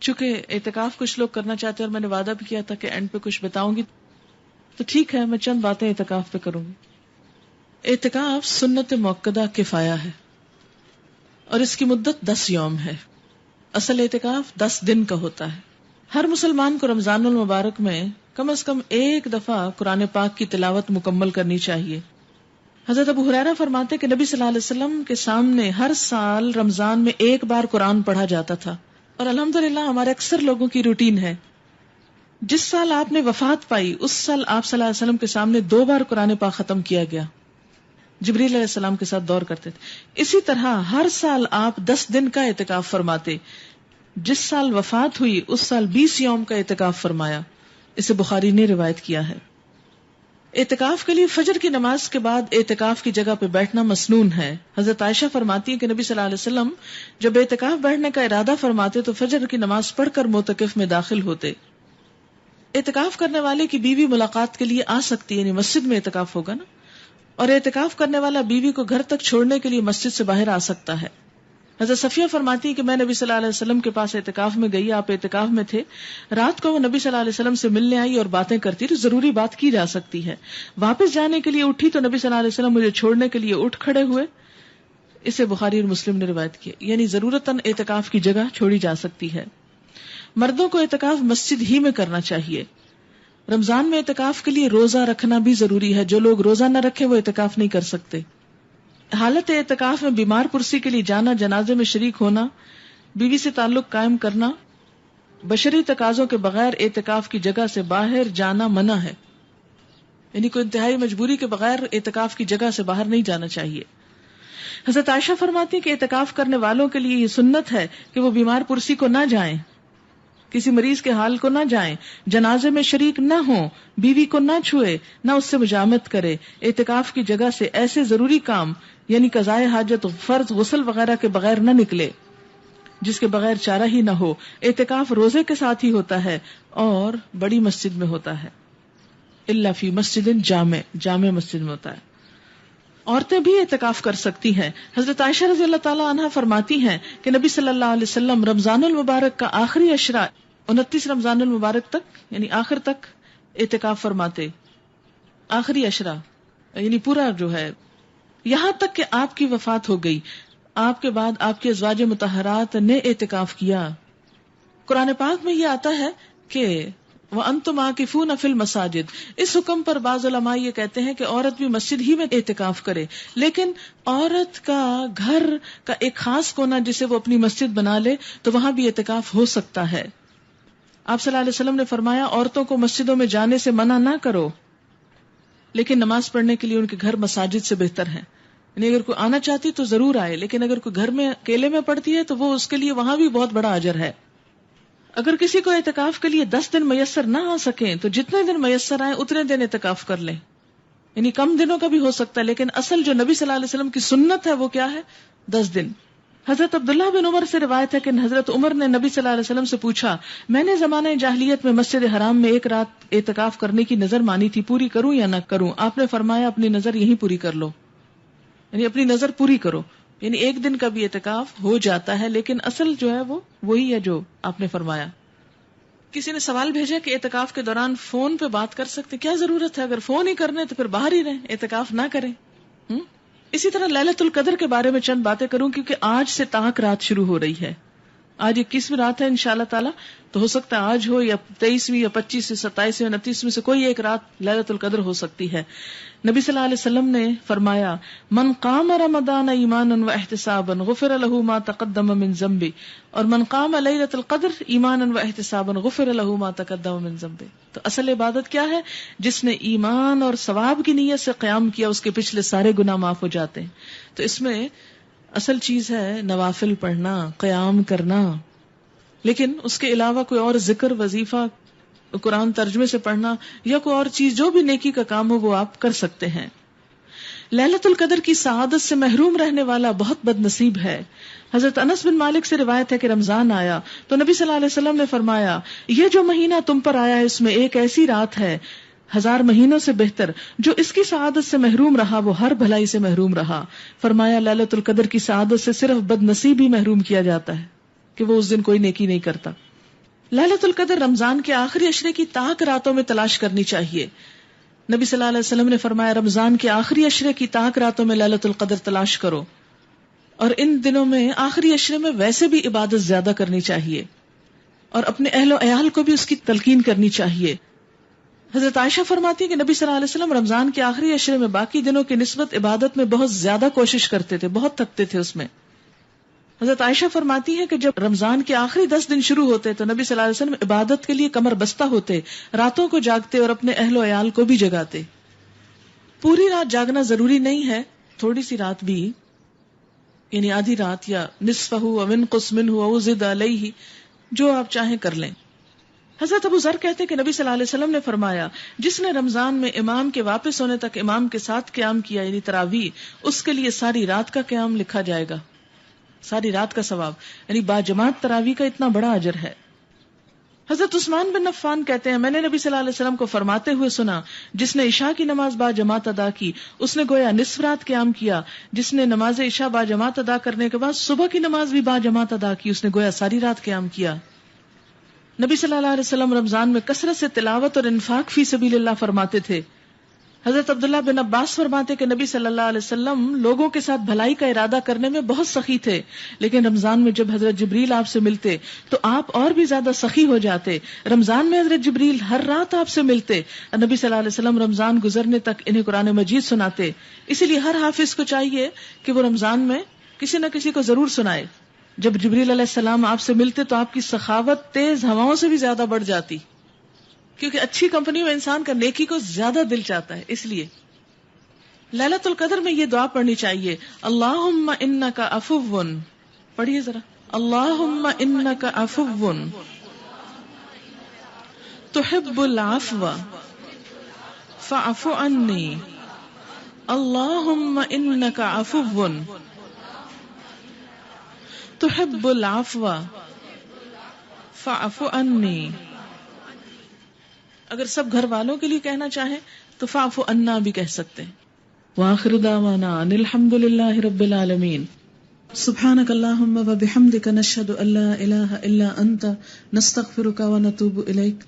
چونکہ اعتکاف کچھ لوگ کرنا چاہتے ہیں اور میں نے وعدہ بھی کیا تھا کہ اینڈ پہ کچھ بتاؤں گی، تو ٹھیک ہے میں چند باتیں اعتکاف پہ کروں گی۔ اعتکاف سنت موقدہ کفایہ ہے اور اس کی مدت 10 یوم ہے۔ اصل اعتکاف 10 دن کا ہوتا ہے۔ ہر مسلمان کو رمضان المبارک میں کم از کم ایک دفعہ قرآن پاک کی تلاوت مکمل کرنی چاہیے۔ حضرت ابو ہریرہ فرماتے کہ نبی صلی اللہ علیہ وسلم کے سامنے ہر سال رمضان میں ایک بار قرآن پڑھا جاتا تھا، اور الحمدللہ ہمارے اکثر لوگوں کی روٹین ہے۔ جس سال آپ نے وفات پائی اس سال آپ صلی اللہ علیہ وسلم کے سامنے 2 بار قرآن پاک ختم کیا گیا، جبریل علیہ السلام کے ساتھ دور کرتے تھے۔ اسی طرح ہر سال آپ 10 دن کا اعتکاف فرماتے، جس سال وفات ہوئی اس سال 20 یوم کا اعتکاف فرمایا، اسے بخاری نے روایت کیا ہے۔ اعتکاف کے لیے فجر کی نماز کے بعد اعتکاف کی جگہ پہ بیٹھنا مسنون ہے۔ حضرت عائشہ فرماتی ہیں کہ نبی صلی اللہ علیہ وسلم جب اعتکاف بیٹھنے کا ارادہ فرماتے تو فجر کی نماز پڑھ کر معتکف میں داخل ہوتے۔ اعتکاف کرنے والے کی بیوی ملاقات کے لیے آ سکتی ہے، یعنی مسجد میں اعتکاف ہوگا نا، اور اعتکاف کرنے والا بیوی کو گھر تک چھوڑنے کے لیے مسجد سے باہر آ سکتا ہے۔ حضرت صفیہ فرماتی ہے کہ میں نبی صلی اللہ علیہ وسلم کے پاس اعتکاف میں گئی، آپ اعتکاف میں تھے، رات کو وہ نبی صلی اللہ علیہ وسلم سے ملنے آئی اور باتیں کرتی، تو ضروری بات کی جا سکتی ہے۔ واپس جانے کے لیے اٹھی تو نبی صلی اللہ علیہ وسلم مجھے چھوڑنے کے لیے اٹھ کھڑے ہوئے، اسے بخاری اور مسلم نے روایت کیا، یعنی ضرورتاً اعتکاف کی جگہ چھوڑی جا سکتی ہے۔ مردوں کو اعتکاف مسجد ہی میں کرنا چاہیے۔ رمضان میں اعتکاف کے لیے روزہ رکھنا بھی ضروری ہے، جو لوگ روزہ نہ رکھے وہ اعتکاف نہیں کر سکتے۔ حالت اعتکاف میں بیمار پرسی کے لیے جانا، جنازے میں شریک ہونا، بیوی سے تعلق قائم کرنا، بشری تقاضوں کے بغیر اعتکاف کی جگہ سے باہر جانا منع ہے، یعنی کوئی انتہائی مجبوری کے بغیر اعتکاف کی جگہ سے باہر نہیں جانا چاہیے۔ حضرت عائشہ فرماتی ہے کہ اعتکاف کرنے والوں کے لیے یہ سنت ہے کہ وہ بیمار پرسی کو نہ جائیں، کسی مریض کے حال کو نہ جائیں، جنازے میں شریک نہ ہوں، بیوی کو نہ چھوئے، نہ اس سے مجامت کرے، اعتکاف کی جگہ سے ایسے ضروری کام یعنی قضائے حاجت، فرض، غسل وغیرہ کے بغیر نہ نکلے جس کے بغیر چارہ ہی نہ ہو۔ اعتکاف روزے کے ساتھ ہی ہوتا ہے اور بڑی مسجد میں ہوتا ہے، الا فی مسجد جامع مسجد میں ہوتا ہے۔ عورتیں بھی اعتکاف کر سکتی ہیں۔ حضرت عائشہ رضی اللہ تعالی عنہا فرماتی ہیں کہ نبی صلی اللہ علیہ وسلم رمضان المبارک کا آخری عشرہ 29 رمضان المبارک تک یعنی آخر تک اعتکاف فرماتے، آخری عشرہ یعنی پورا جو ہے، یہاں تک کہ آپ کی وفات ہو گئی۔ آپ کے بعد آپ کی ازواج مطہرات نے اعتکاف کیا۔ قرآن پاک میں یہ آتا ہے کہ وَأَنْتُمْ عَاكِفُونَ فِي الْمَسَاجِدِ، اس حکم پر بعض علماء یہ کہتے ہیں کہ عورت بھی مسجد ہی میں اعتکاف کرے، لیکن عورت کا گھر کا ایک خاص کونا جسے وہ اپنی مسجد بنا لے تو وہاں بھی اعتکاف ہو سکتا ہے۔ آپ صلی اللہ علیہ وسلم نے فرمایا عورتوں کو مسجدوں میں جانے سے منع نہ کرو، لیکن نماز پڑھنے کے لیے ان کے گھر مساجد سے بہتر ہیں، یعنی اگر کوئی آنا چاہتی تو ضرور آئے، لیکن اگر کوئی گھر میں اکیلے میں پڑتی ہے تو وہ اس کے لیے وہاں بھی بہت بڑا اجر ہے۔ اگر کسی کو اعتکاف کے لیے 10 دن میسر نہ ہو سکیں تو جتنے دن میسر آئیں اتنے دن اعتکاف کر لیں، یعنی کم دنوں کا بھی ہو سکتا ہے، لیکن اصل جو نبی صلی اللہ علیہ وسلم کی سنت ہے وہ کیا ہے؟ 10 دن۔ حضرت عبداللہ بن عمر سے روایت ہے کہ حضرت عمر نے نبی صلی اللہ علیہ وسلم سے پوچھا، میں نے زمانہ جاہلیت میں مسجد حرام میں ایک رات اعتکاف کرنے کی نظر مانی تھی، پوری کروں یا نہ کروں؟ آپ نے فرمایا اپنی نظر یہیں پوری کر لو، یعنی اپنی نظر پوری کرو، یعنی ایک دن کا بھی اعتکاف ہو جاتا ہے، لیکن اصل جو ہے وہ وہی ہے جو آپ نے فرمایا۔ کسی نے سوال بھیجا کہ اعتکاف کے دوران فون پہ بات کر سکتے، کیا ضرورت ہے؟ اگر فون ہی کرنے تو پھر باہر ہی رہیں، اعتکاف نہ کریں۔ اسی طرح لیلۃ القدر کے بارے میں چند باتیں کروں کیونکہ آج سے تاک رات شروع ہو رہی ہے، آج 21ویں رات ہے انشاءاللہ تعالی، تو ہو سکتا ہے آج ہو یا 23ویں یا 25ویں 27ویں 29ویں سے کوئی ایک رات لیلۃ القدر ہو سکتی ہے۔ نبی صلی اللہ علیہ وسلم نے فرمایا من قام رمضان ایمانا واحتسابا غفر له ما تقدم من ذنبه، اور من قام لیلۃ القدر ایمانا واحتسابا غفر له ما تقدم من ذنبه، تو اصل عبادت کیا ہے؟ جس نے ایمان اور ثواب کی نیت سے قیام کیا اس کے پچھلے سارے گناہ معاف ہو جاتے ہیں۔ تو اس میں اصل چیز ہے نوافل پڑھنا، قیام کرنا، لیکن اس کے علاوہ کوئی اور ذکر، وظیفہ، قرآن ترجمے سے پڑھنا یا کوئی اور چیز جو بھی نیکی کا کام ہو وہ آپ کر سکتے ہیں۔ لیلۃ القدر کی سعادت سے محروم رہنے والا بہت بد نصیب ہے۔ حضرت انس بن مالک سے روایت ہے کہ رمضان آیا تو نبی صلی اللہ علیہ وسلم نے فرمایا یہ جو مہینہ تم پر آیا ہے اس میں ایک ایسی رات ہے 1000 مہینوں سے بہتر، جو اس کی سعادت سے محروم رہا وہ ہر بھلائی سے محروم رہا۔ فرمایا لیلۃ القدر کی سعادت سے صرف بد نصیب ہی محروم کیا جاتا ہے کہ وہ اس دن کوئی نیکی نہیں کرتا۔ ليلۃ القدر رمضان کے آخری عشرے کی تاک راتوں میں تلاش کرنی چاہیے. نبی صلی اللہ علیہ وسلم نے فرمایا رمضان کے آخری عشرے کی تاک راتوں میں ليلۃ القدر تلاش کرو. اور ان دنوں میں آخری عشرے میں ویسے بھی عبادت زیادہ کرنی چاہیے اور اپنے اہل و عیال کو بھی اس کی تلقین کرنی چاہیے. حضرت عائشہ فرماتی ہے کہ نبی صلی اللہ علیہ وسلم رمضان کے آخری عشرے میں باقی دنوں کی نسبت عبادت میں بہت زیادہ کوشش کرتے تھے، بہت تھکتے تھے اس میں. حضرت عائشہ فرماتی ہے کہ جب رمضان کے آخری 10 دن شروع ہوتے تو نبی صلی اللہ علیہ وسلم عبادت کے لیے کمر بستہ ہوتے، راتوں کو جاگتے اور اپنے اہل و عیال کو بھی جگاتے. پوری رات جاگنا ضروری نہیں ہے، تھوڑی سی رات بھی، یعنی آدھی رات یا نصفہ او انقص منہ او زد علیہ، جو آپ چاہیں کر لیں. حضرت ابو ذر کہتے کہ نبی صلی اللہ علیہ وسلم نے فرمایا جس نے رمضان میں امام کے واپس ہونے تک امام کے ساتھ قیام کیا یعنی تراویح، اس کے لیے ساری رات کا قیام لکھا جائے گا، ساری رات کا ثواب، یعنی باجماعت تراویح کا اتنا بڑا اجر ہے. حضرت عثمان بن عفان کہتے ہیں میں نے نبی صلی اللہ علیہ وسلم کو فرماتے ہوئے سنا جس نے عشاء کی نماز باجماعت ادا کی اس نے گویا نصف رات قیام کیا، جس نے نماز عشاء باجماعت ادا کرنے کے بعد صبح کی نماز بھی باجماعت ادا کی اس نے گویا ساری رات قیام کیا. نبی صلی اللہ علیہ وسلم رمضان میں کثرت سے تلاوت اور انفاق فی سبیل اللہ فرماتے تھے. حضرت عبداللہ بن عباس فرماتے کہ نبی صلی اللہ علیہ وسلم لوگوں کے ساتھ بھلائی کا ارادہ کرنے میں بہت سخی تھے، لیکن رمضان میں جب حضرت جبریل آپ سے ملتے تو آپ اور بھی زیادہ سخی ہو جاتے. رمضان میں حضرت جبریل ہر رات آپ سے ملتے، نبی صلی اللہ علیہ وسلم رمضان گزرنے تک انہیں قرآن مجید سناتے. اسی لیے ہر حافظ کو چاہیے کہ وہ رمضان میں کسی نہ کسی کو ضرور سنائے. جب جبریل علیہ السلام آپ سے ملتے تو آپ کی سخاوت تیز ہواؤں سے بھی زیادہ بڑھ جاتی، کیونکہ اچھی کمپنی میں انسان کا نیکی کو زیادہ دل چاہتا ہے. اس لیے لیلۃ القدر میں یہ دعا پڑھنی چاہیے، اللہم انک عفو، پڑھیے ذرا، اللہم انک عفو تحب العفو فاعف عنی، اللہم انک عفو تحب العفو فاعف عنی. اگر سب گھر والوں کے لیے کہنا چاہیں تو فاعف عنا بھی کہہ سکتے ہیں. وآخر دعوانا ان الحمد للہ رب العالمین. سبحانک اللہم و بحمدک نشہد ان لا الہ الا انت نستغفرک و نتوب الیک.